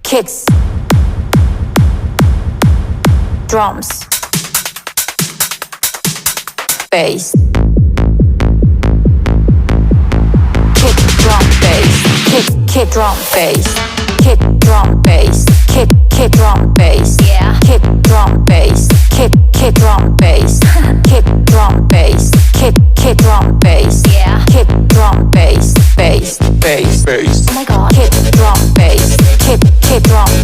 kicks, drums, bass, kick, drum, bass, kick, drum, bass, kick, drum, bass, kick, drum, bass, yeah, kick, drum, bass, kick, drum, bass, kick, drum, bass, kick, drum, bass, yeah, kick, drum, bass, bass, bass, bass. Oh my god, kick, drum, bass, kick, drum.